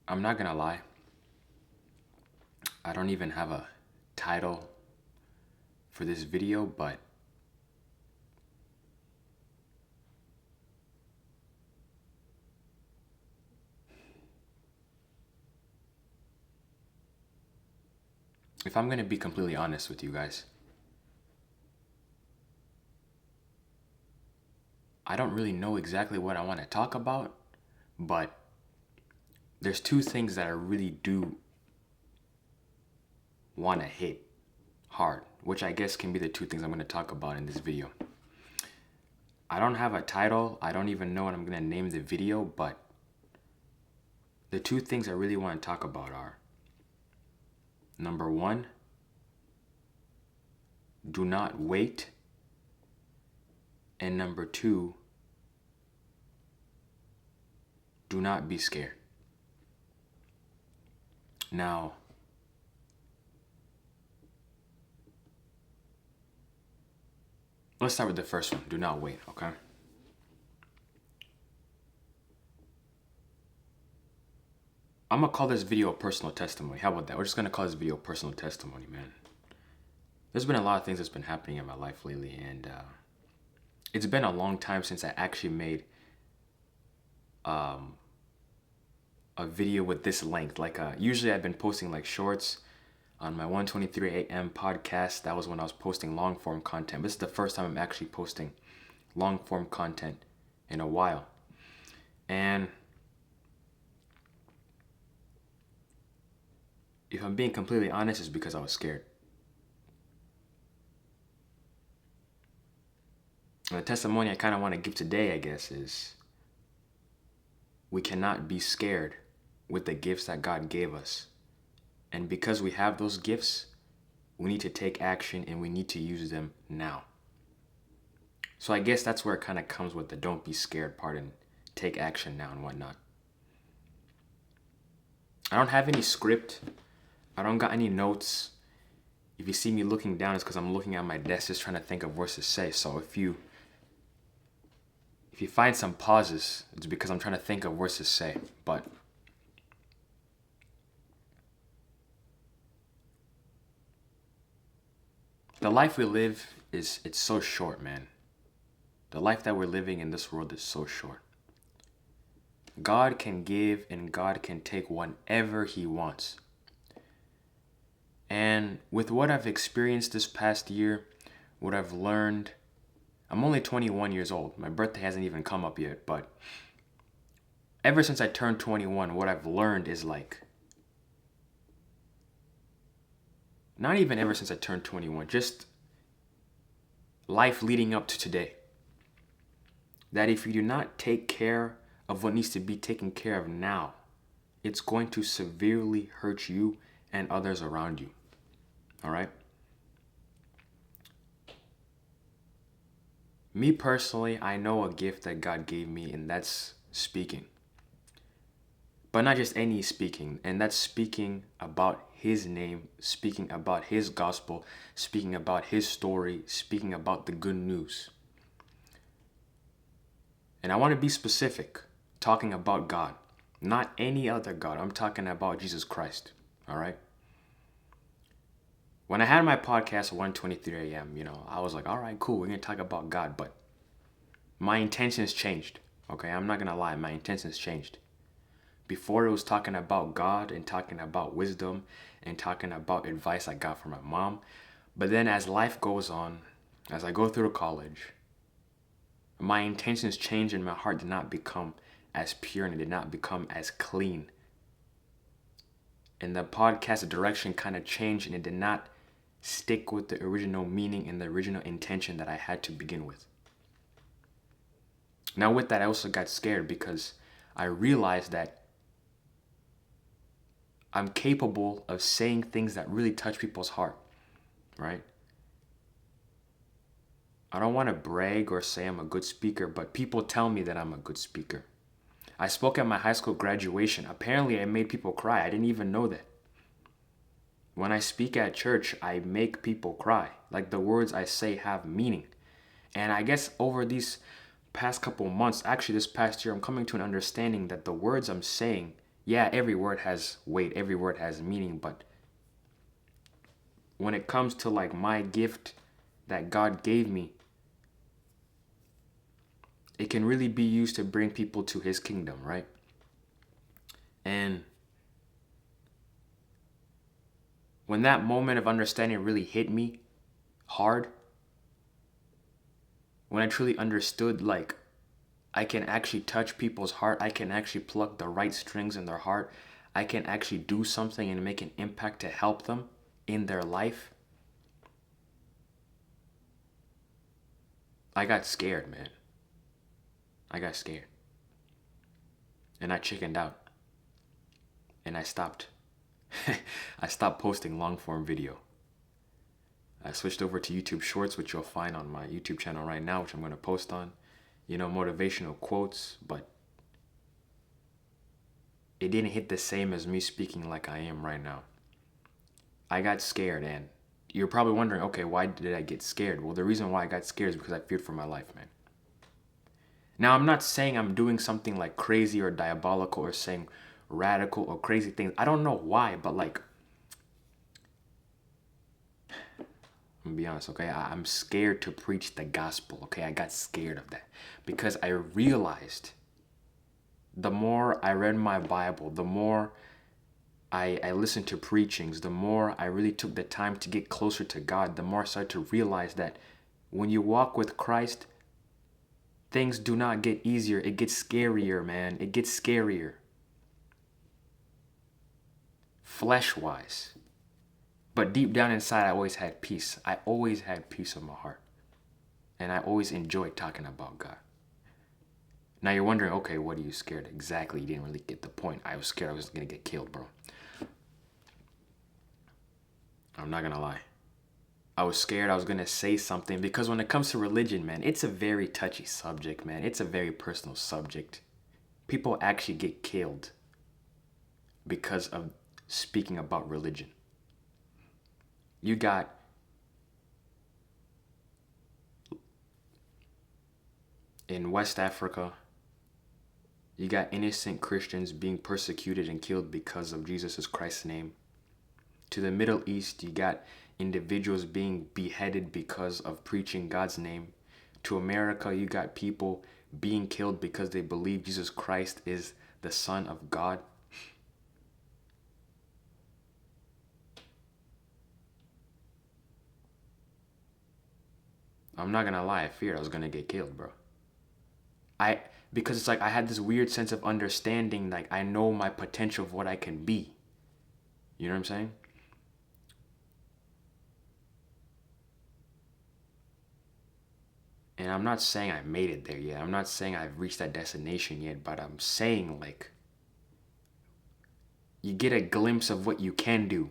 I'm not gonna lie. I don't even have a title for this video, but if I'm gonna be completely honest with you guys, I don't really know exactly what I want to talk about, but there's two things that I really do want to hit hard, which I guess can be the two things I'm going to talk about in this video. I don't have a title. I don't even know what I'm going to name the video, but the two things I really want to talk about are, number one, do not wait, and number two, do not be scared. Now, let's start with the first one. Do not wait, okay? I'm gonna call this video a personal testimony. How about that? We're just gonna call this video a personal testimony, man. There's been a lot of things that's been happening in my life lately, and it's been a long time since I actually made a video with this length. Like, usually I've been posting like shorts on my 1:23 a.m. podcast. That was when I was posting long form content. This is the first time I'm actually posting long form content in a while. And if I'm being completely honest, it's because I was scared. And the testimony I kind of want to give today, I guess, is we cannot be scared with the gifts that God gave us. And because we have those gifts, we need to take action and we need to use them now. So I guess that's where it kind of comes with the don't be scared part and take action now and whatnot. I don't have any script. I don't got any notes. If you see me looking down, it's because I'm looking at my desk just trying to think of words to say. So if you find some pauses, it's because I'm trying to think of words to say. But the life we live it's so short, man. The life that we're living in this world is so short. God can give and God can take whenever He wants. And with what I've experienced this past year, what I've learned, I'm only 21 years old. My birthday hasn't even come up yet, but ever since I turned 21, what I've learned is like, not even ever since I turned 21, just life leading up to today, that if you do not take care of what needs to be taken care of now, it's going to severely hurt you and others around you. All right? Me personally, I know a gift that God gave me, and that's speaking. But not just any speaking, and that's speaking about His name, speaking about His gospel, speaking about His story, speaking about the good news. And I want to be specific, talking about God, not any other God. I'm talking about Jesus Christ, all right? When I had my podcast at 1:23 a.m., I was like, all right, cool, we're going to talk about God, but my intentions changed, okay? I'm not going to lie, my intentions changed. Before it was talking about God and talking about wisdom and talking about advice I got from my mom. But then as life goes on, as I go through college, my intentions changed and my heart did not become as pure and it did not become as clean. And the podcast direction kind of changed and it did not stick with the original meaning and the original intention that I had to begin with. Now with that, I also got scared because I realized that I'm capable of saying things that really touch people's heart, right? I don't want to brag or say I'm a good speaker, but people tell me that I'm a good speaker. I spoke at my high school graduation. Apparently, I made people cry. I didn't even know that. When I speak at church, I make people cry. Like the words I say have meaning. And I guess over these past couple months, actually this past year, I'm coming to an understanding that the words I'm saying Yeah, every word has weight, every word has meaning, but when it comes to like my gift that God gave me, it can really be used to bring people to his kingdom, right? And when that moment of understanding really hit me hard, when I truly understood, like, I can actually touch people's heart, I can actually pluck the right strings in their heart, I can actually do something and make an impact to help them in their life, I got scared, man. I got scared. And I chickened out. And I stopped. I stopped posting long form video. I switched over to YouTube Shorts, which you'll find on my YouTube channel right now, which I'm going to post on. You know, motivational quotes, but it didn't hit the same as me speaking like I am right now. I got scared, and you're probably wondering, okay, why did I get scared? Well, the reason why I got scared is because I feared for my life, man. Now, I'm not saying I'm doing something like crazy or diabolical or saying radical or crazy things. I don't know why, but like, I'm gonna be honest, okay? I'm scared to preach the gospel, okay? I got scared of that because I realized the more I read my Bible, the more I listened to preachings, the more I really took the time to get closer to God, the more I started to realize that when you walk with Christ, things do not get easier. It gets scarier, man. It gets scarier. Flesh-wise. But deep down inside, I always had peace. I always had peace in my heart. And I always enjoyed talking about God. Now you're wondering, okay, what are you scared? Exactly, you didn't really get the point. I was scared I was going to get killed, bro. I'm not going to lie. I was scared I was going to say something because when it comes to religion, man, it's a very touchy subject, man. It's a very personal subject. People actually get killed because of speaking about religion. You got in West Africa, you got innocent Christians being persecuted and killed because of Jesus Christ's name. To the Middle East, you got individuals being beheaded because of preaching God's name. To America, you got people being killed because they believe Jesus Christ is the Son of God. I'm not gonna lie, I feared I was gonna get killed, bro. Because it's like I had this weird sense of understanding, like I know my potential of what I can be. You know what I'm saying? And I'm not saying I made it there yet. I'm not saying I've reached that destination yet, but I'm saying like you get a glimpse of what you can do.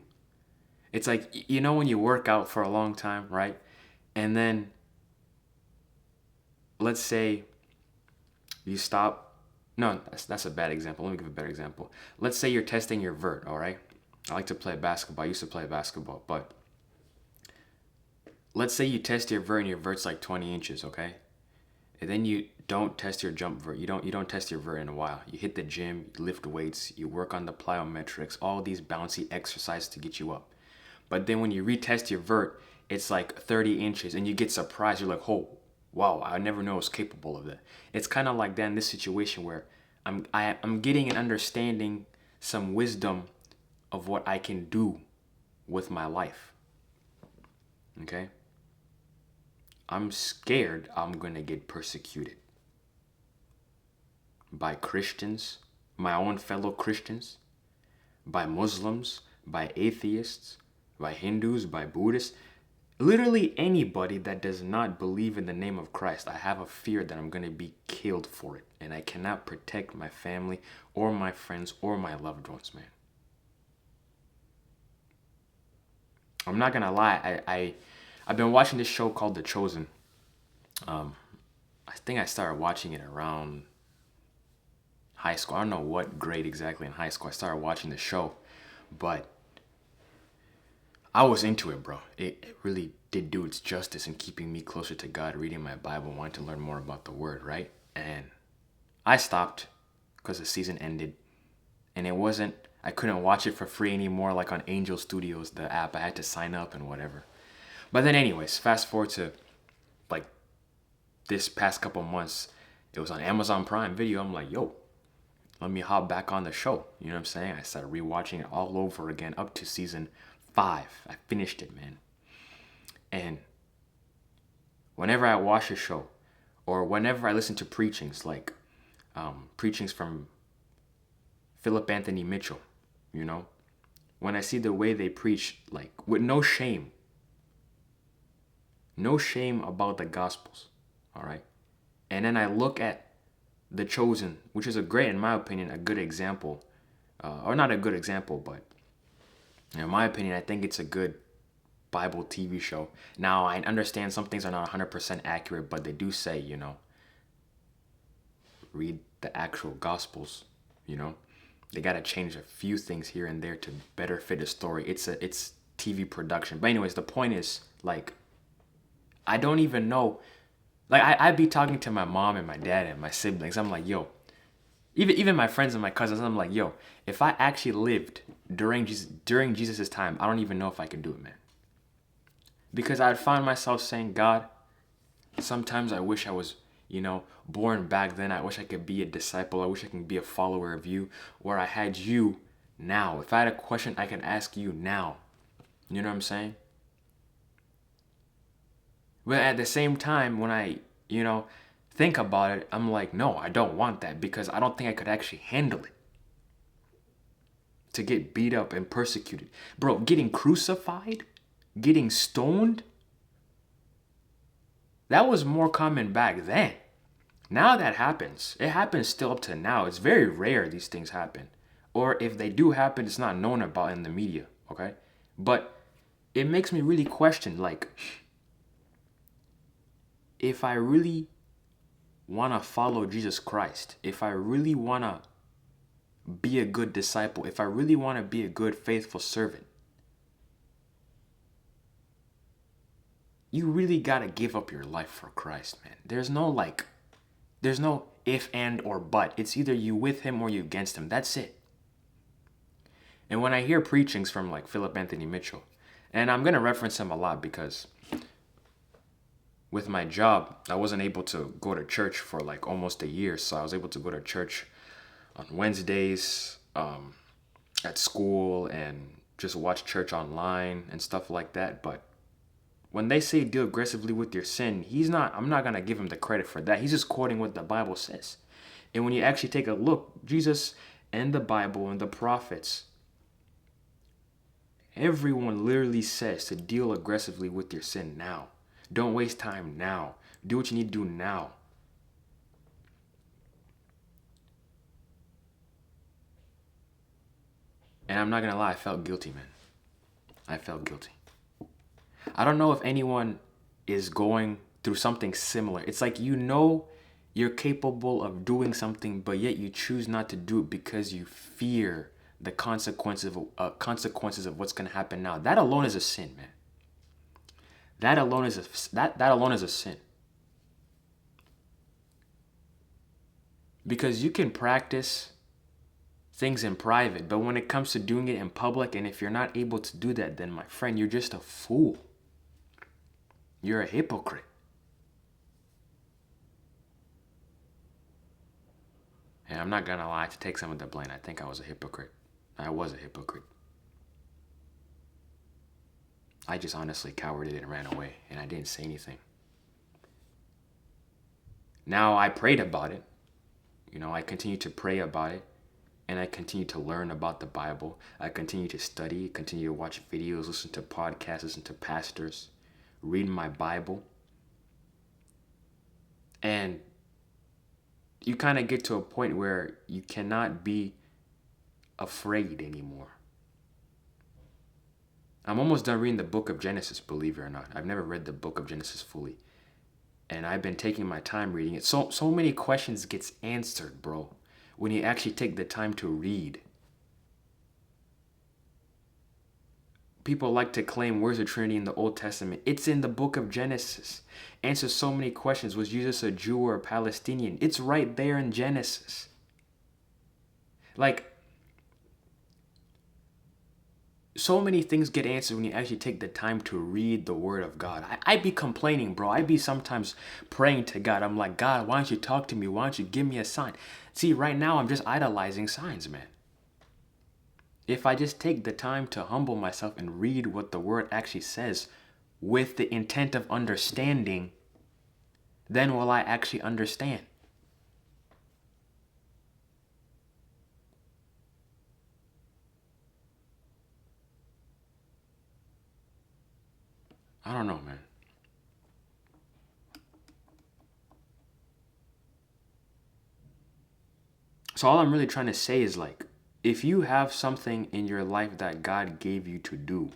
It's like, you know, when you work out for a long time, right? And then let's say you stop. No, that's a bad example. Let me give a better example. Let's say you're testing your vert, all right? I like to play basketball. I used to play basketball, but let's say you test your vert and your vert's like 20 inches, okay? And then you don't test your jump vert. You don't test your vert in a while. You hit the gym, you lift weights, you work on the plyometrics, all these bouncy exercises to get you up. But then when you retest your vert, it's like 30 inches and you get surprised. You're like, oh, wow, I never know I was capable of that. It's kind of like that in this situation where I'm getting an understanding, some wisdom of what I can do with my life. Okay? I'm scared I'm going to get persecuted by Christians, my own fellow Christians, by Muslims, by atheists, by Hindus, by Buddhists. Literally anybody that does not believe in the name of Christ, I have a fear that I'm going to be killed for it. And I cannot protect my family or my friends or my loved ones, man. I'm not going to lie. I've been watching this show called The Chosen. I think I started watching it around high school. I don't know what grade exactly in high school I started watching the show. But I was into it, bro. It really did do its justice in keeping me closer to God, reading my Bible, wanting to learn more about the Word, right? And I stopped because the season ended. and I couldn't watch it for free anymore like on Angel Studios, the app. I had to sign up and whatever. But then anyways, fast forward to like this past couple months, it was on Amazon Prime Video. I'm like, yo, let me hop back on the show. You know what I'm saying? I started rewatching it all over again up to season 5. I finished it, man. And whenever I watch a show, or whenever I listen to preachings, like preachings from Philip Anthony Mitchell, you know, when I see the way they preach, like with no shame about the Gospels, all right? And then I look at The Chosen, which is in my opinion, a good example, or not a good example, but in my opinion, I think it's a good Bible TV show. Now, I understand some things are not 100% accurate, but they do say, you know, read the actual Gospels, you know. They got to change a few things here and there to better fit the story. It's TV production. But anyways, the point is, like, I don't even know. Like, I'd be talking to my mom and my dad and my siblings. I'm like, yo, even my friends and my cousins, I'm like, yo, if I actually lived during Jesus' time, I don't even know if I could do it, man. Because I'd find myself saying, God, sometimes I wish I was, you know, born back then. I wish I could be a disciple. I wish I could be a follower of you, where I had you now. If I had a question, I can ask you now. You know what I'm saying? But at the same time, when I, you know, think about it, I'm like, no, I don't want that, because I don't think I could actually handle it. To get beat up and persecuted. Bro, getting crucified, getting stoned, that was more common back then. Now that happens. It happens still up to now. It's very rare these things happen. Or if they do happen, it's not known about in the media, okay? But it makes me really question, like, if I really want to follow Jesus Christ, if I really want to be a good disciple, if I really want to be a good, faithful servant, you really got to give up your life for Christ, man. There's no if, and, or but. It's either you with him or you against him. That's it. And when I hear preachings from like Philip Anthony Mitchell, and I'm going to reference him a lot because with my job, I wasn't able to go to church for like almost a year. So I was able to go to church on Wednesdays, at school, and just watch church online and stuff like that. But when they say deal aggressively with your sin, I'm not going to give him the credit for that. He's just quoting what the Bible says. And when you actually take a look, Jesus and the Bible and the prophets, everyone literally says to deal aggressively with your sin now. Don't waste time now. Do what you need to do now. And I'm not going to lie, I felt guilty, man. I felt guilty. I don't know if anyone is going through something similar. It's like, you know, you're capable of doing something, but yet you choose not to do it because you fear the consequences of what's going to happen now. That alone is a sin, man. That alone is a sin. Because you can practice things in private, but when it comes to doing it in public, and if you're not able to do that, then my friend, you're just a fool. You're a hypocrite. And I'm not gonna lie, to take some of the blame, I think I was a hypocrite. I was a hypocrite. I just honestly cowered it and ran away, and I didn't say anything. Now I prayed about it. You know, I continue to pray about it, and I continue to learn about the Bible. I continue to study, continue to watch videos, listen to podcasts, listen to pastors, read my Bible. And you kind of get to a point where you cannot be afraid anymore. I'm almost done reading the book of Genesis, believe it or not. I've never read the book of Genesis fully. And I've been taking my time reading it. So many questions gets answered, bro, when you actually take the time to read. People like to claim, where's the Trinity in the Old Testament? It's in the book of Genesis. Answers so many questions. Was Jesus a Jew or a Palestinian? It's right there in Genesis. Like, So many things get answered when you actually take the time to read the word of God. I be complaining, bro. I be sometimes praying to God. I'm like, God, why don't you talk to me? Why don't you give me a sign? See, right now I'm just idolizing signs, man. If I just take the time to humble myself and read what the word actually says with the intent of understanding, then will I actually understand? I don't know, man. So all I'm really trying to say is like, if you have something in your life that God gave you to do,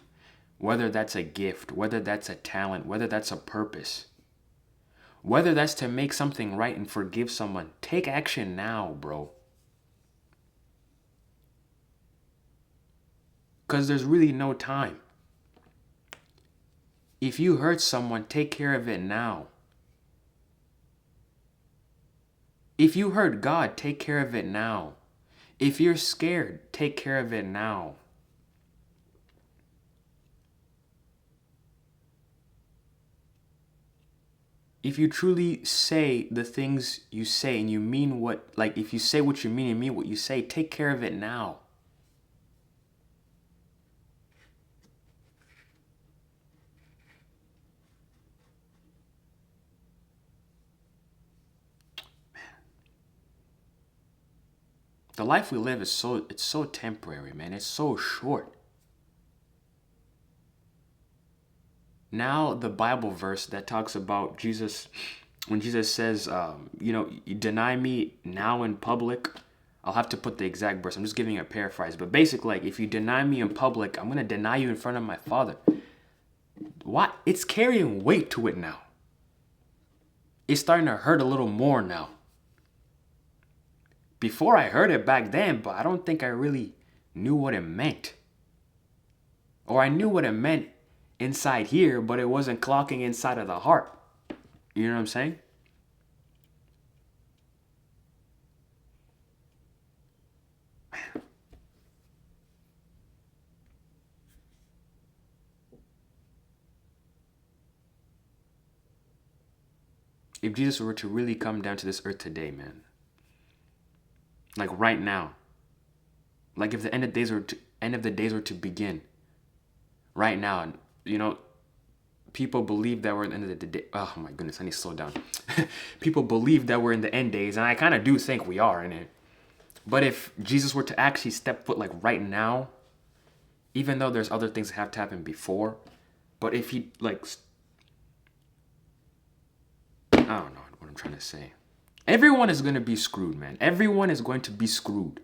whether that's a gift, whether that's a talent, whether that's a purpose, whether that's to make something right and forgive someone, take action now, bro. Because there's really no time. If you hurt someone, take care of it now. If you hurt God, take care of it now. If you're scared, take care of it now. If you truly say the things you say and you mean what, like if you say what you mean and mean what you say, take care of it now. The life we live is so temporary, man. It's so short. Now the Bible verse that talks about Jesus, when Jesus says, you deny me now in public. I'll have to put the exact verse. I'm just giving a paraphrase. But basically, like, if you deny me in public, I'm going to deny you in front of my Father. What? It's carrying weight to it now. It's starting to hurt a little more now. Before I heard it back then, but I don't think I really knew what it meant. Or I knew what it meant inside here, but it wasn't clocking inside of the heart. You know what I'm saying? Man. If Jesus were to really come down to this earth today, man, like right now, like if the end of the days were to begin right now, and people believe that we're in the end of the day. Oh my goodness, I need to slow down. People believe that we're in the end days, and I kind of do think we are in it. But if Jesus were to actually step foot like right now, even though there's other things that have to happen before, but if he like, I don't know what I'm trying to say. Everyone is going to be screwed, man. Everyone is going to be screwed.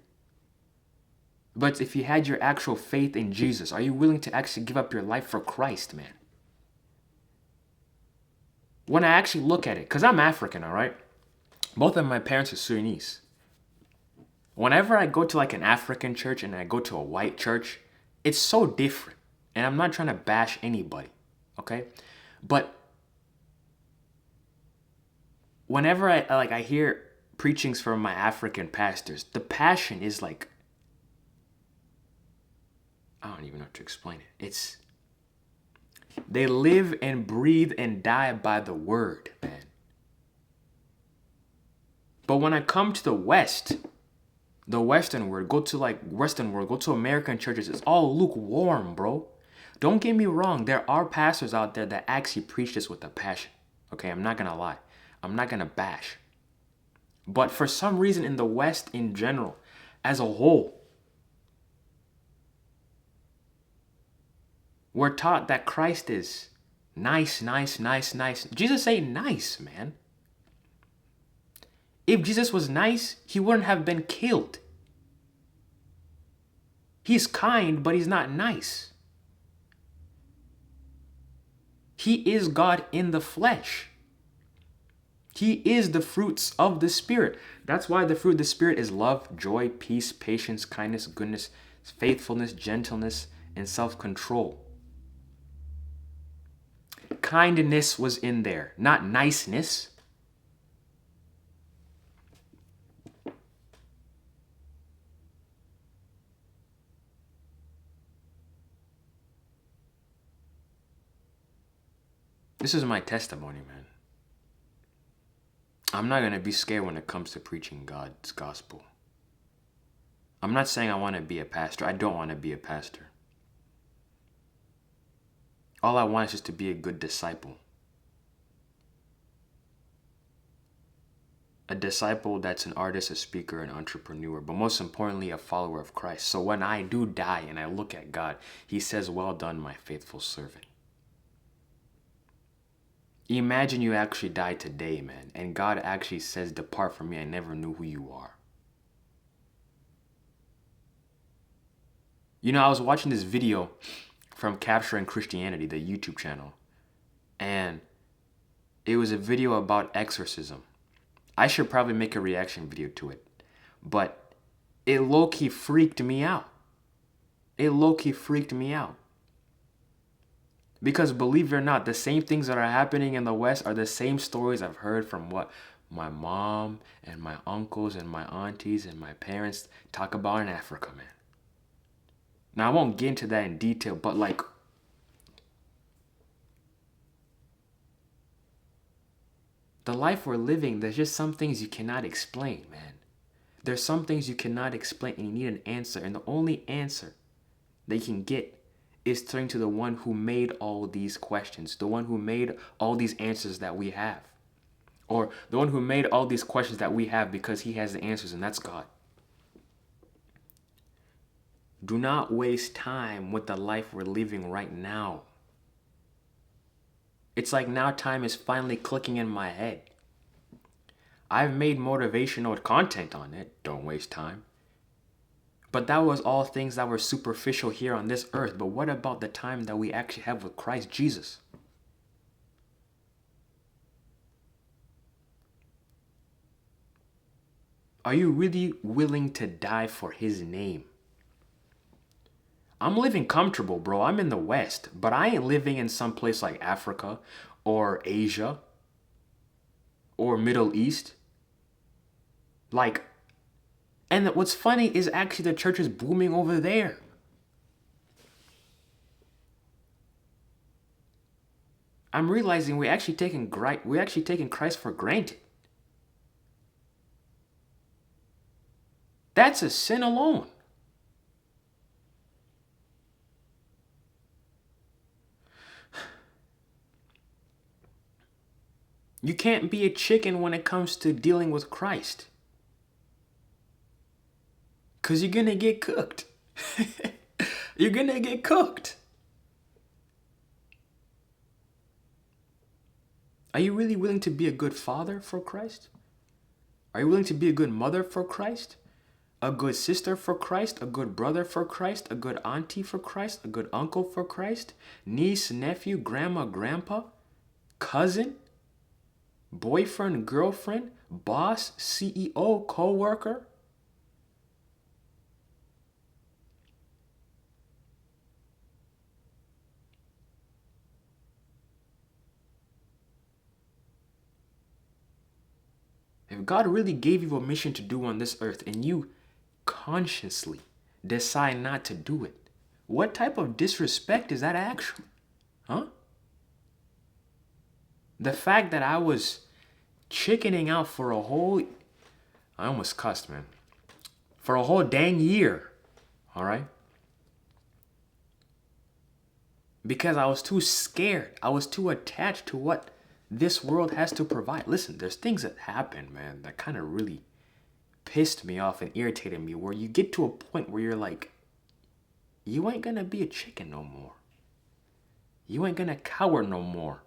But if you had your actual faith in Jesus, are you willing to actually give up your life for Christ, man? When I actually look at it, because I'm African, all right? Both of my parents are Sudanese. Whenever I go to like an African church and I go to a white church, it's so different. And I'm not trying to bash anybody, okay? But whenever I hear preachings from my African pastors, the passion is like, I don't even know how to explain it. They live and breathe and die by the word, man. But when I come to the West, the Western world, go to American churches, it's all lukewarm, bro. Don't get me wrong, there are pastors out there that actually preach this with a passion. Okay, I'm not gonna lie. I'm not gonna bash. But for some reason in the West in general, as a whole, we're taught that Christ is nice, nice, nice, nice. Jesus ain't nice, man. If Jesus was nice, he wouldn't have been killed. He's kind, but he's not nice. He is God in the flesh. He is the fruits of the Spirit. That's why the fruit of the Spirit is love, joy, peace, patience, kindness, goodness, faithfulness, gentleness, and self-control. Kindness was in there, not niceness. This is my testimony, man. I'm not going to be scared when it comes to preaching God's gospel. I'm not saying I want to be a pastor. I don't want to be a pastor. All I want is just to be a good disciple. A disciple that's an artist, a speaker, an entrepreneur, but most importantly, a follower of Christ. So when I do die and I look at God, he says, well done, my faithful servant. Imagine you actually die today, man, and God actually says, depart from me, I never knew who you are. You know, I was watching this video from Capturing Christianity, the YouTube channel, and it was a video about exorcism. I should probably make a reaction video to it, but it low-key freaked me out. It low-key freaked me out. Because believe it or not, the same things that are happening in the West are the same stories I've heard from what my mom and my uncles and my aunties and my parents talk about in Africa, man. Now, I won't get into that in detail, but like, the life we're living, there's just some things you cannot explain, man. There's some things you cannot explain and you need an answer. And the only answer that you can get is turning to the one who made all these questions, the one who made all these answers that we have. Or the one who made all these questions that we have because he has the answers, and that's God. Do not waste time with the life we're living right now. It's like now time is finally clicking in my head. I've made motivational content on it. Don't waste time. But that was all things that were superficial here on this earth. But what about the time that we actually have with Christ Jesus? Are you really willing to die for his name? I'm living comfortable, bro. I'm in the West, but I ain't living in some place like Africa or Asia or Middle East. Like, and what's funny is actually the church is booming over there. I'm realizing we're actually taking Christ for granted. That's a sin alone. You can't be a chicken when it comes to dealing with Christ. Because you're going to get cooked. You're going to get cooked. Are you really willing to be a good father for Christ? Are you willing to be a good mother for Christ? A good sister for Christ? A good brother for Christ? A good auntie for Christ? A good uncle for Christ? Niece, nephew, grandma, grandpa? Cousin? Boyfriend, girlfriend? Boss, CEO, co-worker? If God really gave you a mission to do on this earth and you consciously decide not to do it, what type of disrespect is that actually? Huh? The fact that I was chickening out for a whole, I almost cussed, man, for a whole dang year, all right? Because I was too scared. I was too attached to what this world has to provide. Listen, there's things that happen, man, that kind of really pissed me off and irritated me, where you get to a point where you're like, you ain't gonna be a chicken no more. You ain't gonna cower no more.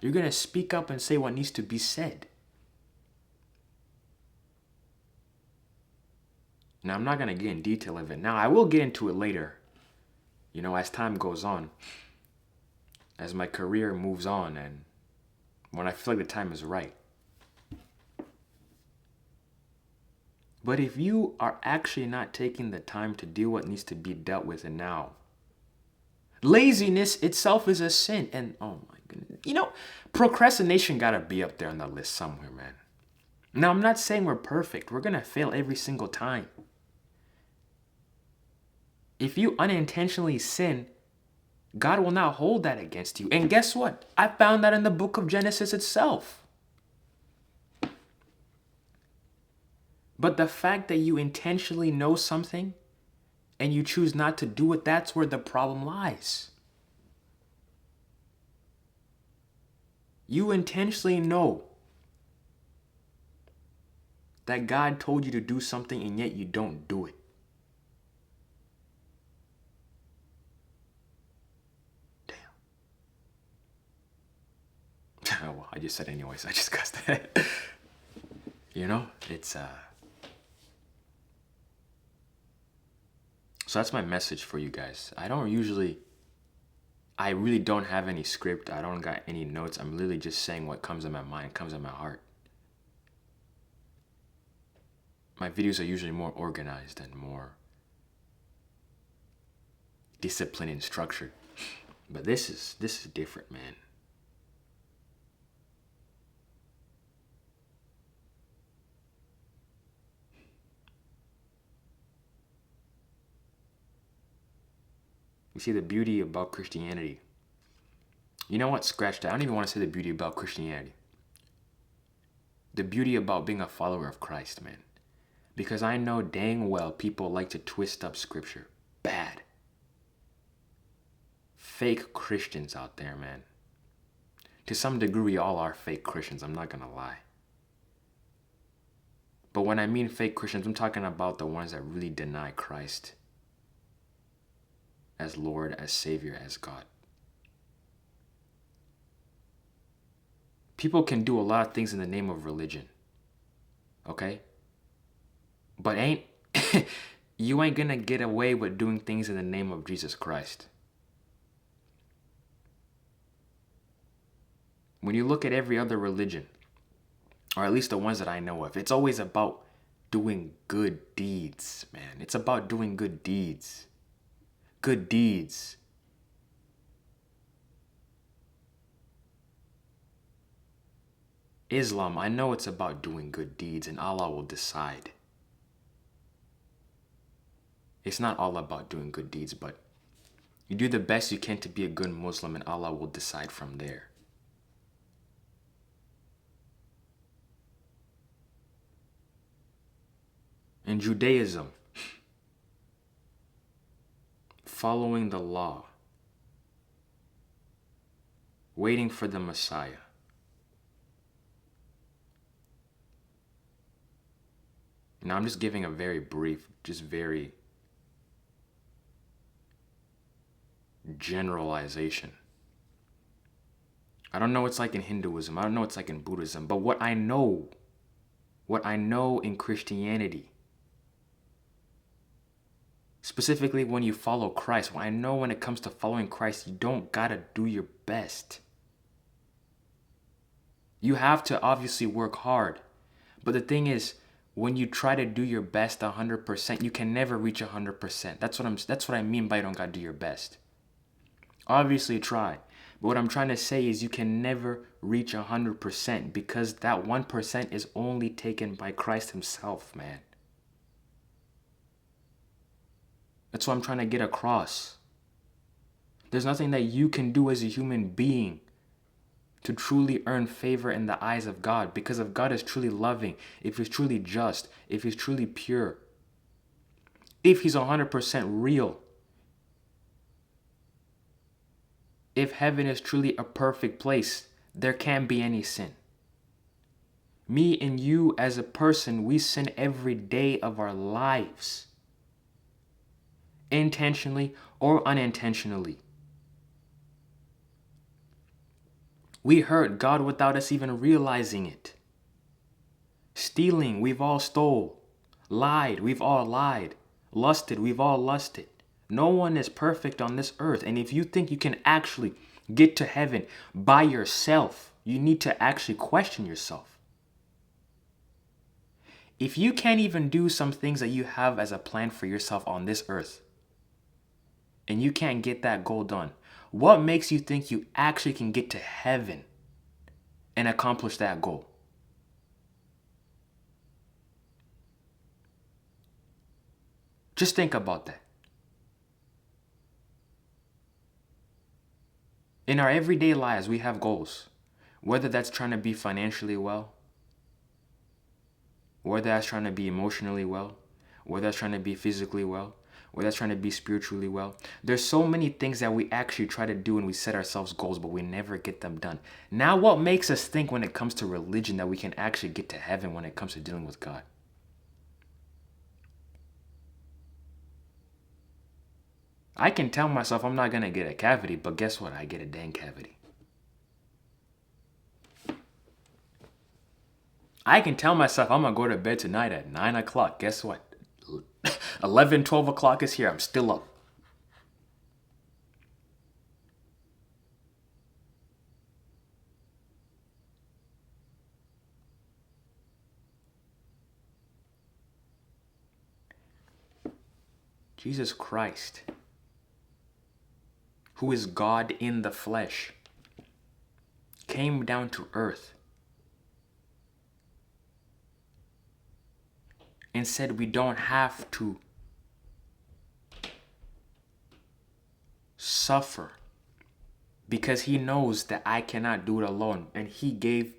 You're gonna speak up and say what needs to be said. Now, I'm not gonna get in detail of it. Now, I will get into it later, you know, as time goes on, as my career moves on, and when I feel like the time is right. But if you are actually not taking the time to deal with what needs to be dealt with and now, laziness itself is a sin. And oh my goodness, you know, procrastination gotta be up there on the list somewhere, man. Now, I'm not saying we're perfect. We're gonna fail every single time. If you unintentionally sin, God will not hold that against you. And guess what? I found that in the book of Genesis itself. But the fact that you intentionally know something and you choose not to do it, that's where the problem lies. You intentionally know that God told you to do something and yet you don't do it. Damn. Well, I just said anyways. I just cussed that. It's So that's my message for you guys. I really don't have any script. I don't got any notes. I'm literally just saying what comes in my mind, comes in my heart. My videos are usually more organized and more disciplined and structured. But this is different, man. You see, the beauty about Christianity. You know what? Scratch that. I don't even want to say the beauty about Christianity. The beauty about being a follower of Christ, man. Because I know dang well people like to twist up scripture. Bad. Fake Christians out there, man. To some degree, we all are fake Christians. I'm not going to lie. But when I mean fake Christians, I'm talking about the ones that really deny Christ as Lord, as Savior, as God. People can do a lot of things in the name of religion. Okay? But you ain't gonna get away with doing things in the name of Jesus Christ. When you look at every other religion, or at least the ones that I know of, it's always about doing good deeds, man. It's about doing good deeds. Good deeds. Islam, I know it's about doing good deeds and Allah will decide. It's not all about doing good deeds, but you do the best you can to be a good Muslim and Allah will decide from there. In Judaism, following the law, waiting for the Messiah. Now I'm just giving a very brief, just very generalization. I don't know what it's like in Hinduism. I don't know what it's like in Buddhism. But what I know in Christianity, specifically when you follow Christ, what I know when it comes to following Christ, you don't gotta do your best. You have to obviously work hard. But the thing is, when you try to do your best 100%, you can never reach 100%. That's what I mean by you don't gotta do your best. Obviously try. But what I'm trying to say is you can never reach 100% because that 1% is only taken by Christ himself, man. That's what I'm trying to get across. There's nothing that you can do as a human being to truly earn favor in the eyes of God, because if God is truly loving, if he's truly just, if he's truly pure, if he's 100% real, if heaven is truly a perfect place, there can't be any sin. Me and you as a person, we sin every day of our lives, intentionally or unintentionally. We hurt God without us even realizing it. Stealing, we've all stole. Lied, we've all lied. Lusted, we've all lusted. No one is perfect on this earth. And if you think you can actually get to heaven by yourself, you need to actually question yourself. If you can't even do some things that you have as a plan for yourself on this earth, and you can't get that goal done, what makes you think you actually can get to heaven and accomplish that goal? Just think about that. In our everyday lives, we have goals. Whether that's trying to be financially well, whether that's trying to be emotionally well, whether that's trying to be physically well, whether that's trying to be spiritually well. There's so many things that we actually try to do and we set ourselves goals, but we never get them done. Now, what makes us think when it comes to religion that we can actually get to heaven when it comes to dealing with God? I can tell myself I'm not going to get a cavity, but guess what? I get a dang cavity. I can tell myself I'm going to go to bed tonight at 9 o'clock. Guess what? 11, 12 o'clock is here. I'm still up. Jesus Christ, who is God in the flesh, came down to earth and said we don't have to suffer because he knows that I cannot do it alone. And he gave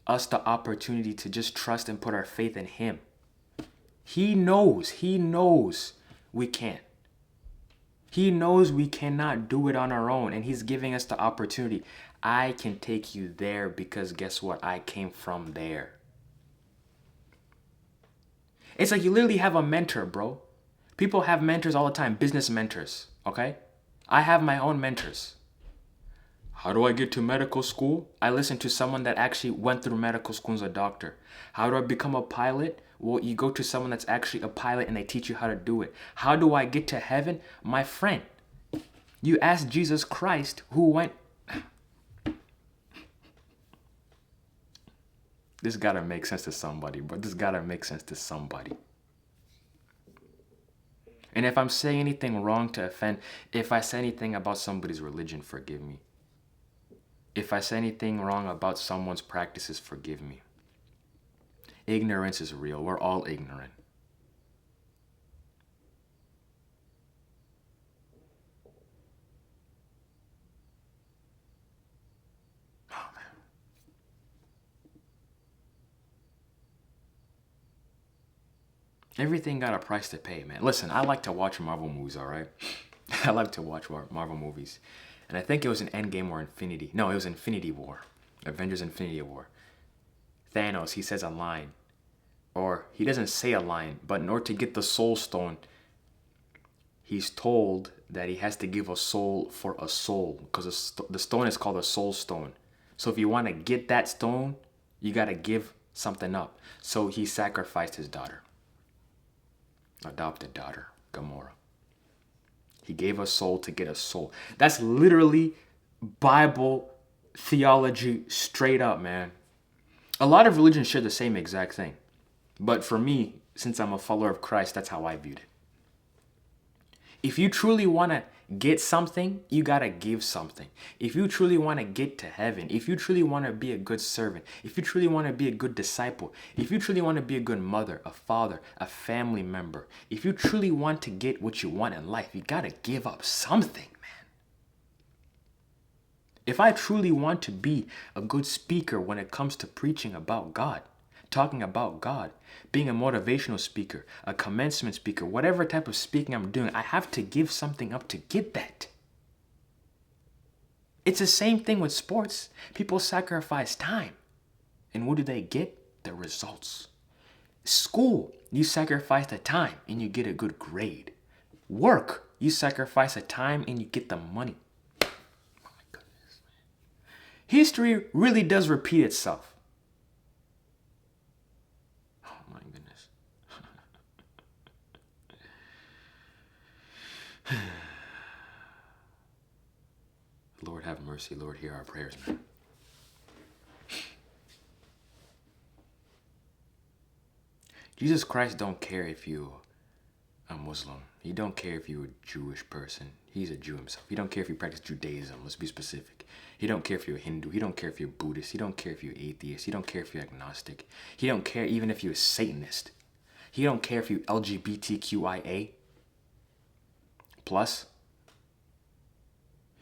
us the opportunity to just trust and put our faith in him. He knows we can't. He knows we cannot do it on our own, and he's giving us the opportunity. I can take you there because guess what? I came from there. It's like you literally have a mentor, bro. People have mentors all the time, business mentors, okay? I have my own mentors. How do I get to medical school? I listen to someone that actually went through medical school as a doctor. How do I become a pilot? Well, you go to someone that's actually a pilot and they teach you how to do it. How do I get to heaven? My friend, you ask Jesus Christ who went... This gotta make sense to somebody, bro. This gotta make sense to somebody. And if I'm saying anything wrong to offend, if I say anything about somebody's religion, forgive me. If I say anything wrong about someone's practices, forgive me. Ignorance is real. We're all ignorant. Oh, man. Everything got a price to pay, man. Listen, I like to watch Marvel movies, all right? I like to watch Marvel movies. And I think it was in Endgame or Infinity. No, it was Infinity War. Avengers Infinity War. Thanos, he says a line. Or he doesn't say a line, but in order to get the soul stone, he's told that he has to give a soul for a soul. Because the stone is called a soul stone. So if you want to get that stone, you got to give something up. So he sacrificed his daughter. Adopted daughter, Gamora. He gave a soul to get a soul. That's literally Bible theology straight up, man. A lot of religions share the same exact thing. But for me, since I'm a follower of Christ, that's how I viewed it. If you truly want to get something, you got to give something. If you truly want to get to heaven, if you truly want to be a good servant, if you truly want to be a good disciple, if you truly want to be a good mother, a father, a family member, if you truly want to get what you want in life, you got to give up something, man. If I truly want to be a good speaker when it comes to preaching about God, talking about God, being a motivational speaker, a commencement speaker, whatever type of speaking I'm doing, I have to give something up to get that. It's the same thing with sports. People sacrifice time. And what do they get? The results. School, you sacrifice the time and you get a good grade. Work, you sacrifice the time and you get the money. Oh my goodness, man. History really does repeat itself. Lord have mercy. Lord, hear our prayers, man. Jesus Christ don't care if you're a Muslim. He don't care if you're a Jewish person. He's a Jew himself. He don't care if you practice Judaism. Let's be specific. He don't care if you're a Hindu. He don't care if you're Buddhist. He don't care if you're atheist. He don't care if you're agnostic. He don't care even if you're a Satanist. He don't care if you're LGBTQIA+.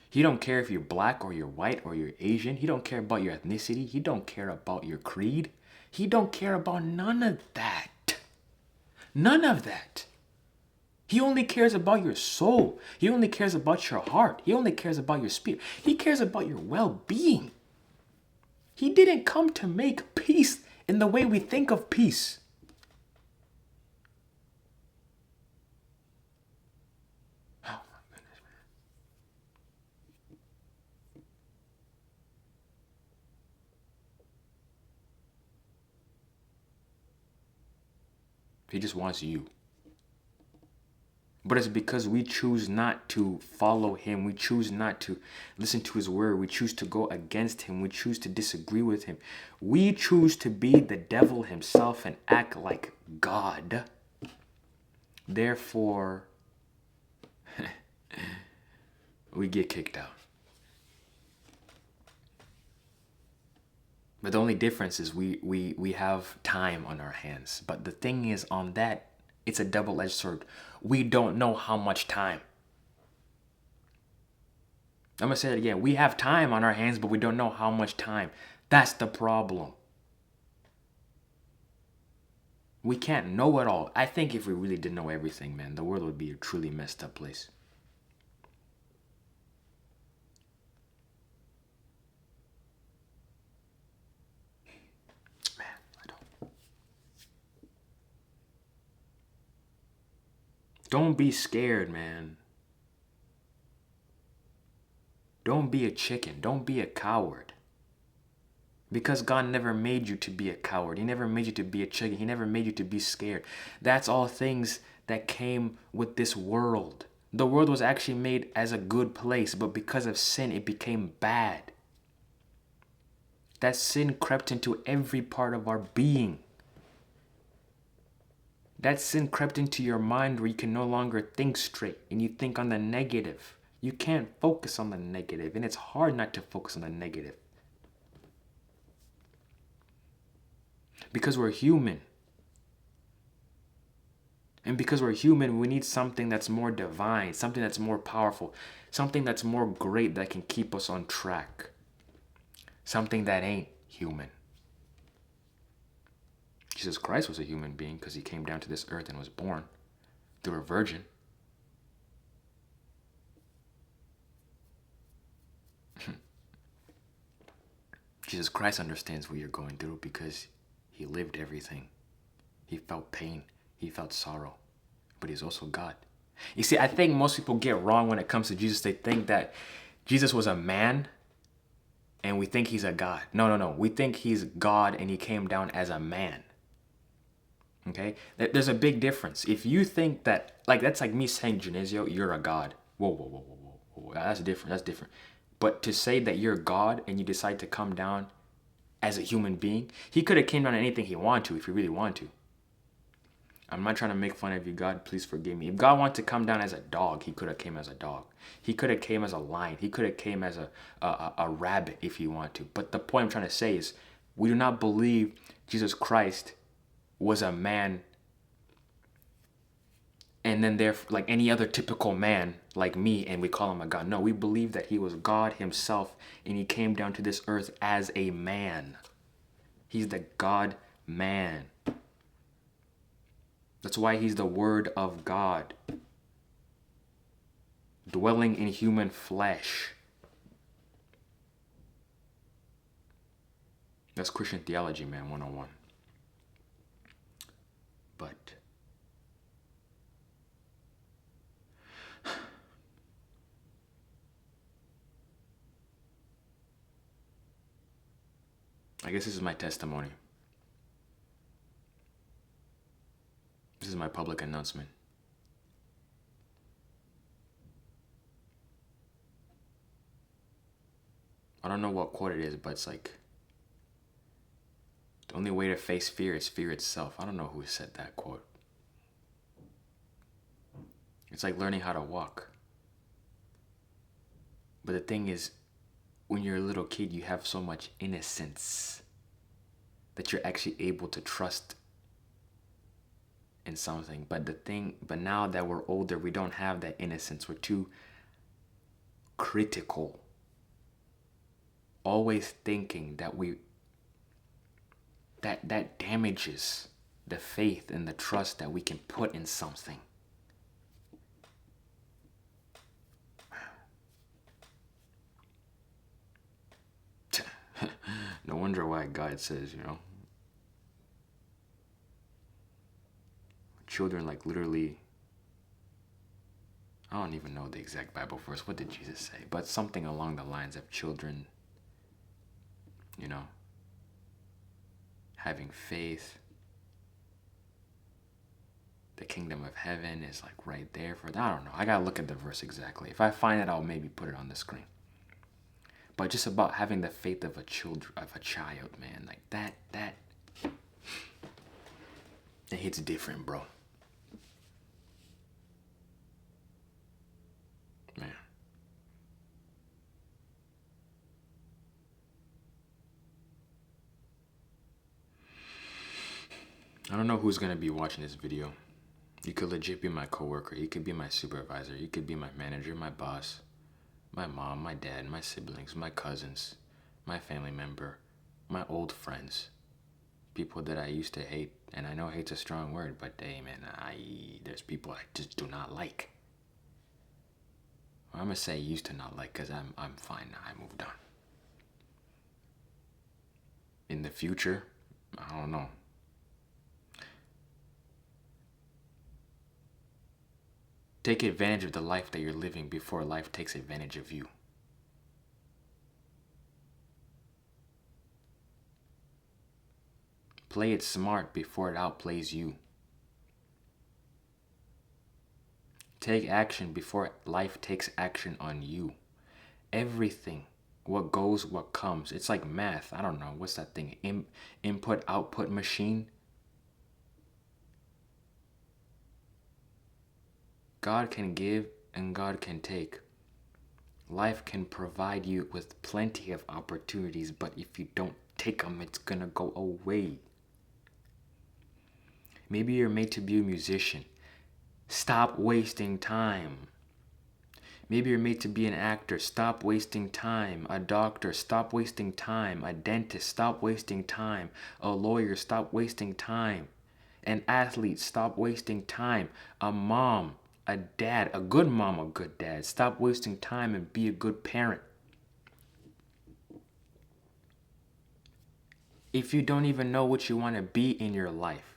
He don't care if you're black or you're white or you're Asian. He don't care about your ethnicity. He don't care about your creed. He don't care about none of that. None of that. He only cares about your soul. He only cares about your heart. He only cares about your spirit. He cares about your well-being. He didn't come to make peace in the way we think of peace. Oh my goodness, man. He just wants you. But it's because we choose not to follow him. We choose not to listen to his word. We choose to go against him. We choose to disagree with him. We choose to be the devil himself and act like God. Therefore, we get kicked out. But the only difference is we have time on our hands. But the thing is, on that, it's a double-edged sword. We don't know how much time. I'm going to say it again. We have time on our hands, but we don't know how much time. That's the problem. We can't know it all. I think if we really did know everything, man, the world would be a truly messed up place. Man, I don't. Don't be scared, man. Don't be a chicken. Don't be a coward. Because God never made you to be a coward. He never made you to be a chicken. He never made you to be scared. That's all things that came with this world. The world was actually made as a good place, but because of sin, it became bad. That sin crept into every part of our being. That sin crept into your mind where you can no longer think straight and you think on the negative. You can't focus on the negative, and it's hard not to focus on the negative. Because we're human. And because we're human, we need something that's more divine, something that's more powerful, something that's more great that can keep us on track. Something that ain't human. Jesus Christ was a human being because he came down to this earth and was born through a virgin. Jesus Christ understands what you're going through because he lived everything. He felt pain. He felt sorrow. But he's also God. You see, I think most people get wrong when it comes to Jesus. They think that Jesus was a man and we think he's a God. No. We think he's God and he came down as a man. Okay? There's a big difference. If you think that, like, that's like me saying, Genesio, you're a God. Whoa. That's different. But to say that you're God and you decide to come down as a human being, he could have came down anything he wanted to if he really wanted to. I'm not trying to make fun of you, God. Please forgive me. If God wanted to come down as a dog, he could have came as a dog. He could have came as a lion. He could have came as a rabbit if he wanted to. But the point I'm trying to say is we do not believe Jesus Christ was a man and then therefore like any other typical man like me and we call him a God. No, we believe that he was God himself and he came down to this earth as a man. He's the God man. That's why he's the Word of God, dwelling in human flesh. That's Christian theology, man, 101. But I guess this is my testimony. This is my public announcement. I don't know what quote it is, but it's like, the only way to face fear is fear itself. I don't know who said that quote. It's like learning how to walk. But the thing is, when you're a little kid, you have so much innocence that you're actually able to trust in something. But now that we're older, we don't have that innocence. We're too critical, always thinking that damages the faith and the trust that we can put in something. No wonder why God says, children, like, literally, I don't even know the exact Bible verse. What did Jesus say? But something along the lines of children, having faith. The kingdom of heaven is like right there for that. I don't know. I gotta look at the verse exactly. If I find it, I'll maybe put it on the screen. But just about having the faith of a child, man, like that it hits different, bro. Man. I don't know who's gonna be watching this video. You could legit be my coworker. You could be my supervisor. You could be my manager, my boss, my mom, my dad, my siblings, my cousins, my family member, my old friends, people that I used to hate. And I know hate's a strong word, but hey, man, there's people I just do not like. Well, I'm gonna say used to not like, because I'm fine now. I moved on. In the future, I don't know. Take advantage of the life that you're living before life takes advantage of you. Play it smart before it outplays you. Take action before life takes action on you. Everything, what goes, what comes. It's like math. I don't know. What's that thing? Input, output machine. God can give and God can take. Life can provide you with plenty of opportunities, but if you don't take them, it's gonna go away. Maybe you're made to be a musician. Stop wasting time. Maybe you're made to be an actor. Stop wasting time. A doctor. Stop wasting time. A dentist. Stop wasting time. A lawyer. Stop wasting time. An athlete. Stop wasting time. A mom. A dad. A good mom. A good dad. Stop wasting time and be a good parent. If you don't even know what you want to be in your life,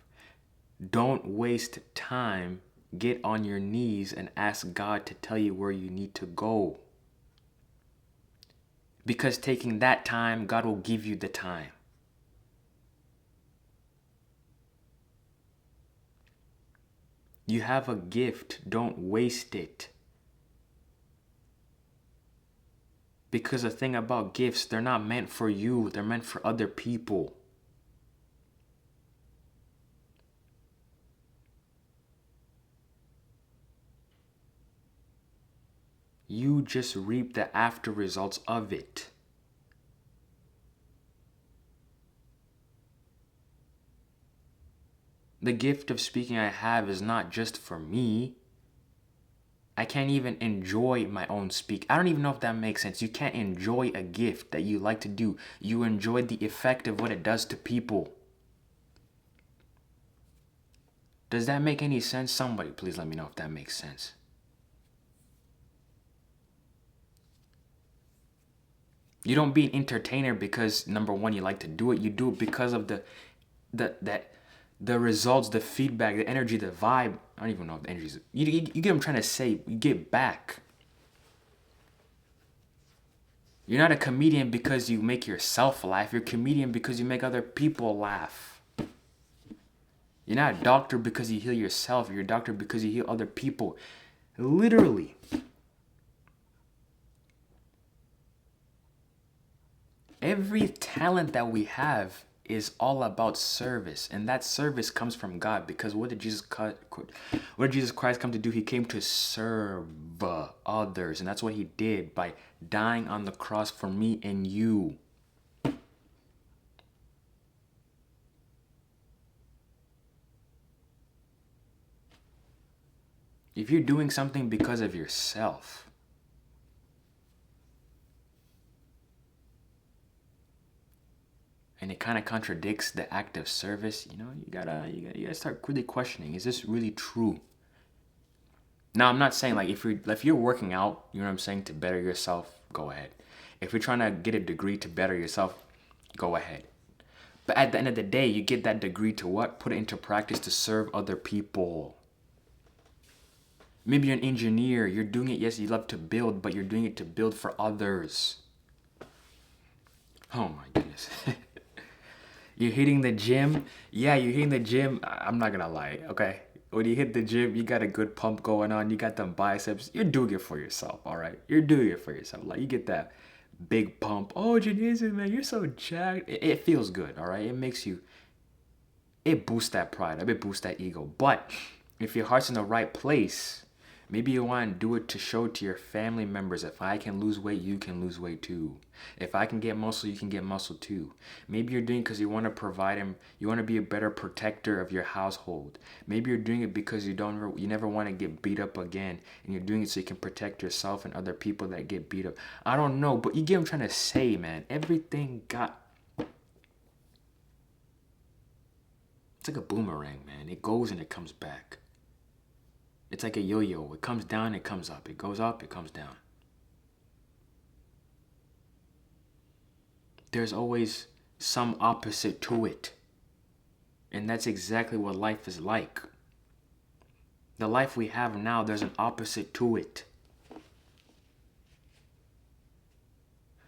don't waste time. Get on your knees and ask God to tell you where you need to go. Because taking that time, God will give you the time. You have a gift. Don't waste it. Because the thing about gifts, they're not meant for you. They're meant for other people. You just reap the after results of it. The gift of speaking I have is not just for me. I can't even enjoy my own speak. I don't even know if that makes sense. You can't enjoy a gift that you like to do. You enjoy the effect of what it does to people. Does that make any sense? Somebody please let me know if that makes sense. You don't be an entertainer because, number one, you like to do it. You do it because of the results, the feedback, the energy, the vibe. I don't even know if the energy is... You get what I'm trying to say. You get back. You're not a comedian because you make yourself laugh. You're a comedian because you make other people laugh. You're not a doctor because you heal yourself. You're a doctor because you heal other people. Literally. Every talent that we have is all about service, and that service comes from God. Because what did Jesus Christ come to do? He came to serve others, and that's what he did by dying on the cross for me and you. If you're doing something because of yourself, and it kind of contradicts the act of service, you gotta start really questioning, is this really true? Now, I'm not saying like if you're working out, you know what I'm saying, to better yourself, go ahead. If you're trying to get a degree to better yourself, go ahead. But at the end of the day, you get that degree to what? Put it into practice to serve other people. Maybe you're an engineer. You're doing it, yes, you love to build, but you're doing it to build for others. Oh my goodness. You're hitting the gym. Yeah, you're hitting the gym. I'm not gonna lie, okay? When you hit the gym, you got a good pump going on. You got them biceps. You're doing it for yourself, all right? You're doing it for yourself. Like, you get that big pump. Oh, Janice, man, you're so jacked. It feels good, all right? It boosts that pride. It boosts that ego. But if your heart's in the right place, maybe you want to do it to show to your family members, if I can lose weight, you can lose weight too. If I can get muscle, you can get muscle too. Maybe you're doing it because you want to provide him. You want to be a better protector of your household. Maybe you're doing it because you never want to get beat up again, and you're doing it so you can protect yourself and other people that get beat up. I don't know, but you get what I'm trying to say, man. Everything got. It's like a boomerang, man. It goes and it comes back. It's like a yo-yo. It comes down, it comes up. It goes up, it comes down. There's always some opposite to it. And that's exactly what life is like. The life we have now, there's an opposite to it.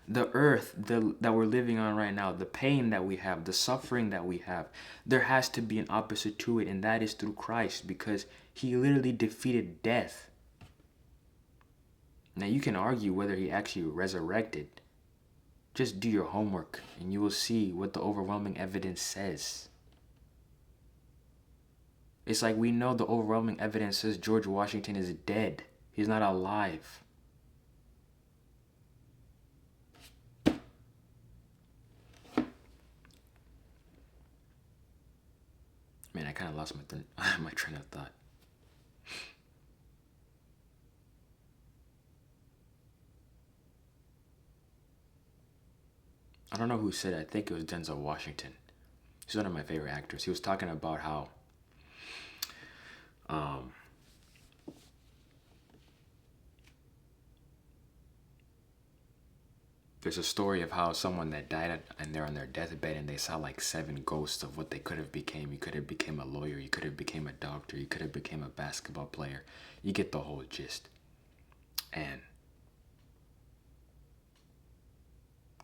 The earth that we're living on right now, the pain that we have, the suffering that we have, there has to be an opposite to it, and that is through Christ, because he literally defeated death. Now, you can argue whether he actually resurrected. Just do your homework, and you will see what the overwhelming evidence says. It's like we know the overwhelming evidence says George Washington is dead. He's not alive. Man, I kind of lost my train of thought. I don't know who said it. I think it was Denzel Washington. He's one of my favorite actors. He was talking about how there's a story of how someone that died and they're on their deathbed and they saw like 7 ghosts of what they could have became. You could have became a lawyer. You could have became a doctor. You could have became a basketball player. You get the whole gist. And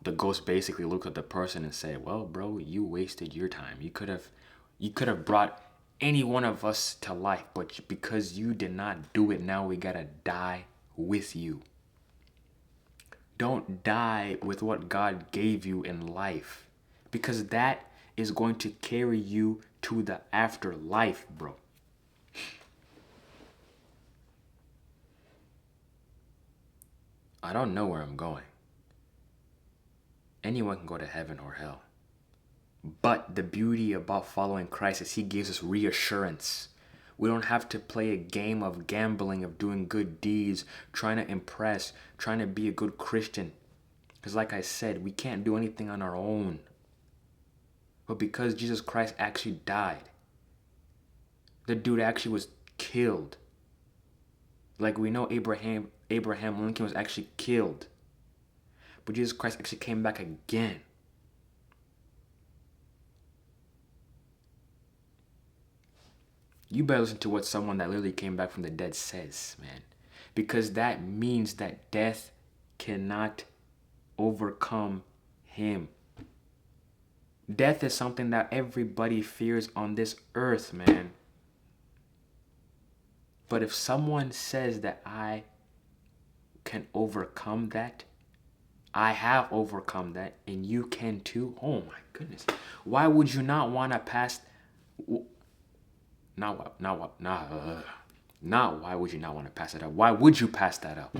the ghost basically looked at the person and said, well, bro, you wasted your time. You could have brought any one of us to life, but because you did not do it, now we gotta die with you. Don't die with what God gave you in life, because that is going to carry you to the afterlife, bro. I don't know where I'm going. Anyone can go to heaven or hell. But the beauty about following Christ is he gives us reassurance. We don't have to play a game of gambling, of doing good deeds, trying to impress, trying to be a good Christian. Because like I said, we can't do anything on our own. But because Jesus Christ actually died, the dude actually was killed. Like we know Abraham Lincoln was actually killed. But Jesus Christ actually came back again. You better listen to what someone that literally came back from the dead says, man. Because that means that death cannot overcome him. Death is something that everybody fears on this earth, man. But if someone says that I can overcome that, I have overcome that, and you can too. Oh my goodness. Why would you not want to pass... Not why would you not want to pass it up? Why would you pass that up?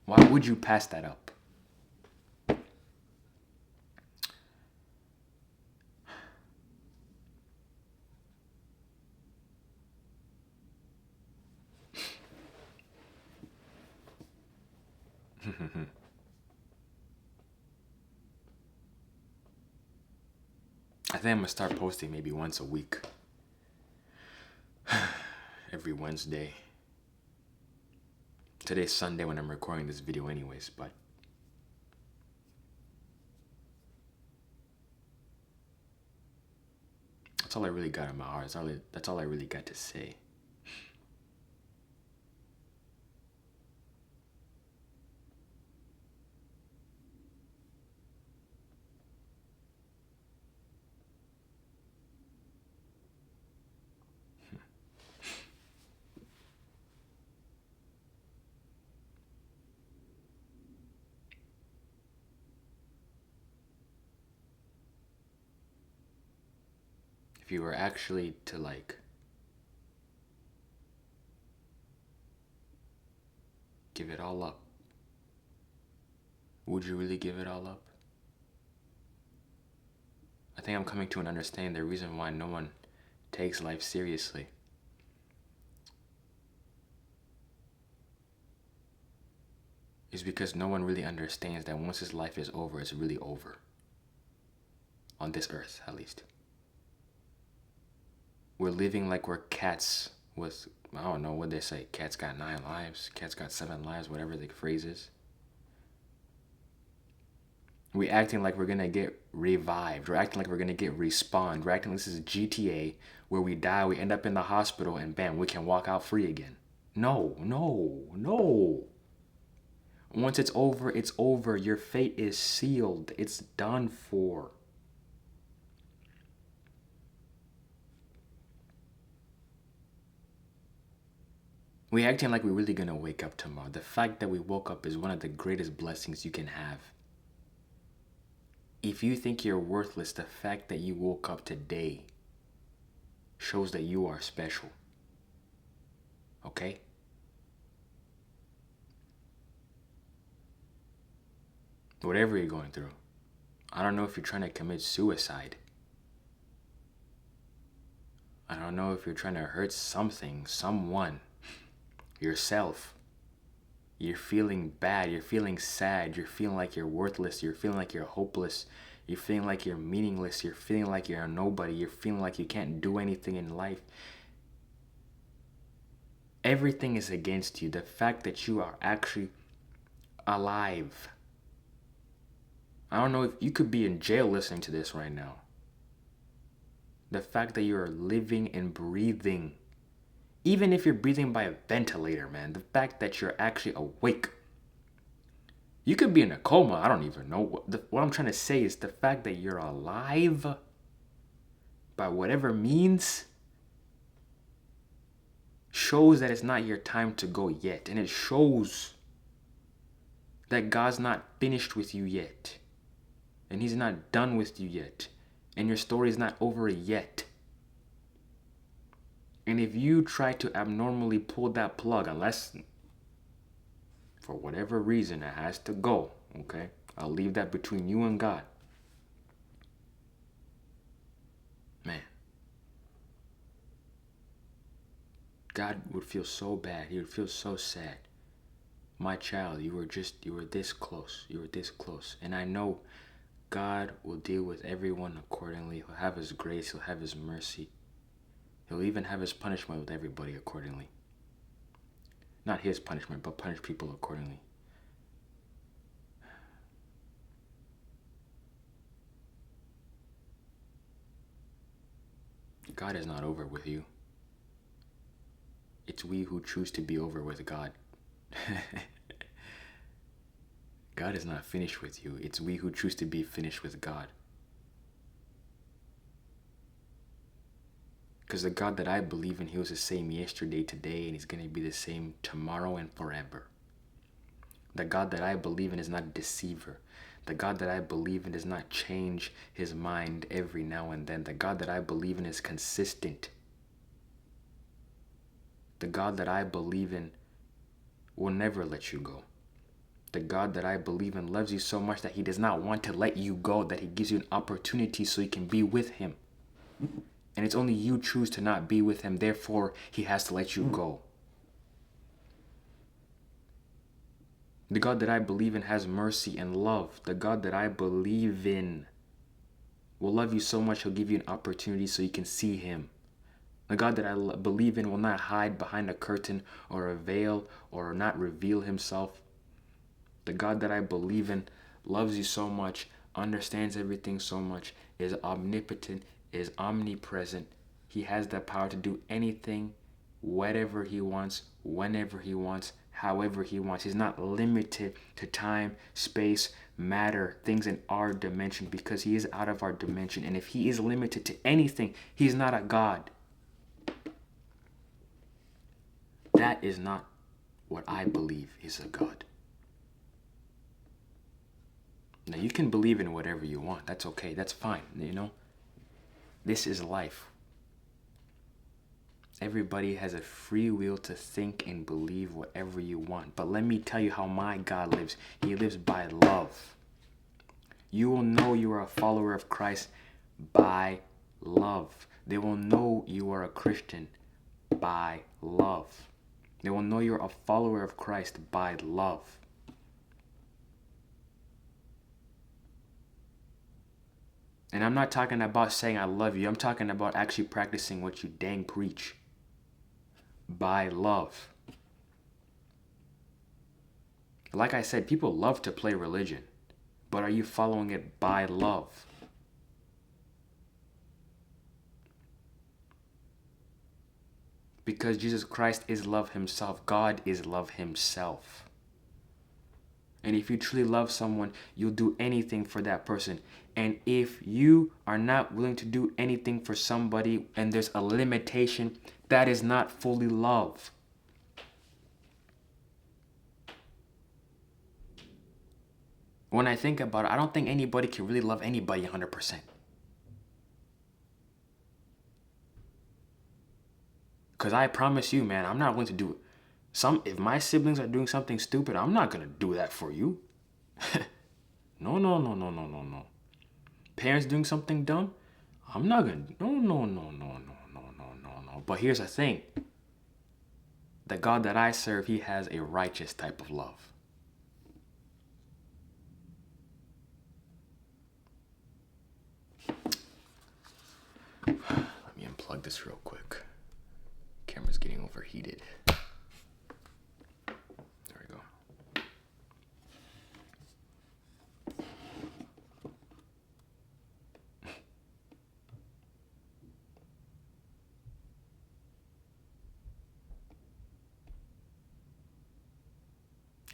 Why would you pass that up? I think I'm gonna start posting maybe once a week. Every Wednesday. Today's Sunday when I'm recording this video anyways, but that's all I really got in my heart. That's all I really got to say. If you were actually to give it all up, would you really give it all up? I think I'm coming to an understanding the reason why no one takes life seriously is because no one really understands that once his life is over, it's really over. On this earth, at least. We're living like we're cats with, I don't know what they say, cats got 9 lives, cats got 7 lives, whatever the phrase is. We're acting like we're gonna get revived. We're acting like we're gonna get respawned. We're acting like this is GTA where we die, we end up in the hospital, and bam, we can walk out free again. No, no, no. Once it's over, it's over. Your fate is sealed. It's done for. We acting like we're really gonna wake up tomorrow. The fact that we woke up is one of the greatest blessings you can have. If you think you're worthless, the fact that you woke up today shows that you are special. Okay? Whatever you're going through. I don't know if you're trying to commit suicide. I don't know if you're trying to hurt something, someone, yourself. You're feeling bad, you're feeling sad, you're feeling like you're worthless, you're feeling like you're hopeless, you're feeling like you're meaningless, you're feeling like you're a nobody, you're feeling like you can't do anything in life. Everything is against you. The fact that you are actually alive. I don't know if you could be in jail listening to this right now. The fact that you are living and breathing. Even if you're breathing by a ventilator, man. The fact that you're actually awake. You could be in a coma. I don't even know. What I'm trying to say is the fact that you're alive by whatever means shows that it's not your time to go yet. And it shows that God's not finished with you yet. And He's not done with you yet. And your story is not over yet. And if you try to abnormally pull that plug, unless for whatever reason it has to go, okay? I'll leave that between you and God. Man. God would feel so bad. He would feel so sad. My child, you were this close. You were this close. And I know God will deal with everyone accordingly. He'll have His grace. He'll have His mercy. He'll even have His punishment with everybody accordingly. Not His punishment, but punish people accordingly. God is not over with you. It's we who choose to be over with God. God is not finished with you. It's we who choose to be finished with God. Because the God that I believe in, He was the same yesterday, today, and He's going to be the same tomorrow and forever. The God that I believe in is not a deceiver. The God that I believe in does not change His mind every now and then. The God that I believe in is consistent. The God that I believe in will never let you go. The God that I believe in loves you so much that He does not want to let you go, that He gives you an opportunity so you can be with Him. And it's only you choose to not be with Him, therefore He has to let you go. The God that I believe in has mercy and love. The God that I believe in will love you so much, he'll give you an opportunity so you can see him. The God that I believe in will not hide behind a curtain or a veil or not reveal himself. The God that I believe in loves you so much, understands everything so much, is omnipotent, is omnipresent. He has the power to do anything, whatever he wants, whenever he wants, however he wants. He's not limited to time, space, matter, things in our dimension, because he is out of our dimension. And if he is limited to anything, he's not a God. That is not what I believe is a God. Now, you can believe in whatever you want. That's okay. That's fine. You know, this is life. Everybody has a free will to think and believe whatever you want. But let me tell you how my God lives. He lives by love. You will know you are a follower of Christ by love. They will know you are a Christian by love. They will know you're a follower of Christ by love. And I'm not talking about saying I love you. I'm talking about actually practicing what you dang preach. By love. Like I said, people love to play religion. But are you following it by love? Because Jesus Christ is love himself. God is love himself. And if you truly love someone, you'll do anything for that person. And if you are not willing to do anything for somebody and there's a limitation, that is not fully love. When I think about it, I don't think anybody can really love anybody 100%. Because I promise you, man, I'm not willing to do it. If my siblings are doing something stupid, I'm not going to do that for you. No. Parents doing something dumb, I'm not going to. No. But here's the thing. The God that I serve, he has a righteous type of love. Let me unplug this real quick. Camera's getting overheated. There we go.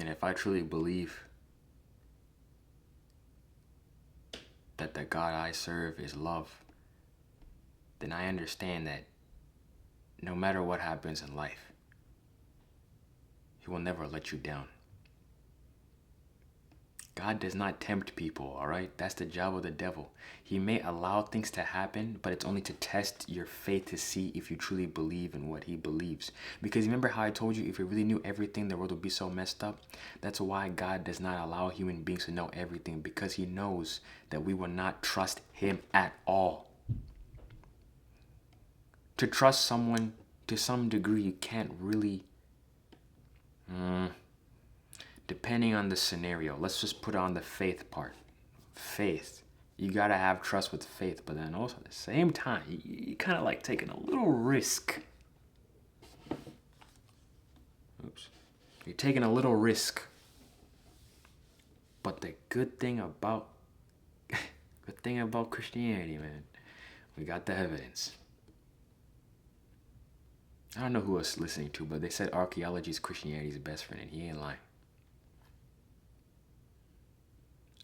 And if I truly believe that the God I serve is love, then I understand that no matter what happens in life, he will never let you down. God does not tempt people, all right? That's the job of the devil. He may allow things to happen, but it's only to test your faith to see if you truly believe in what he believes. Because remember how I told you, if we really knew everything, the world would be so messed up? That's why God does not allow human beings to know everything, because he knows that we will not trust him at all. To trust someone to some degree, you can't really... Depending on the scenario, let's just put on the faith part. Faith. You gotta have trust with faith, but then also at the same time, you kind of like taking a little risk. Oops. You're taking a little risk. But the good thing about Christianity, man, we got the evidence. I don't know who I was listening to, but they said archaeology is Christianity's best friend, and he ain't lying.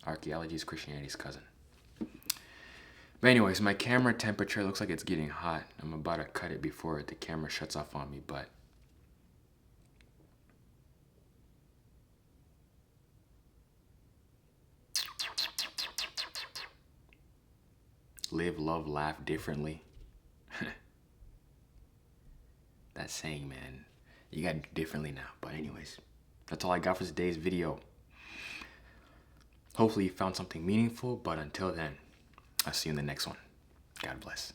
Archaeology is Christianity's cousin. But anyways, my camera temperature looks like it's getting hot. I'm about to cut it before the camera shuts off on me, but... Live, love, laugh differently. That saying, man. You got to do differently now. But anyways, that's all I got for today's video. Hopefully you found something meaningful, but until then, I'll see you in the next one. God bless.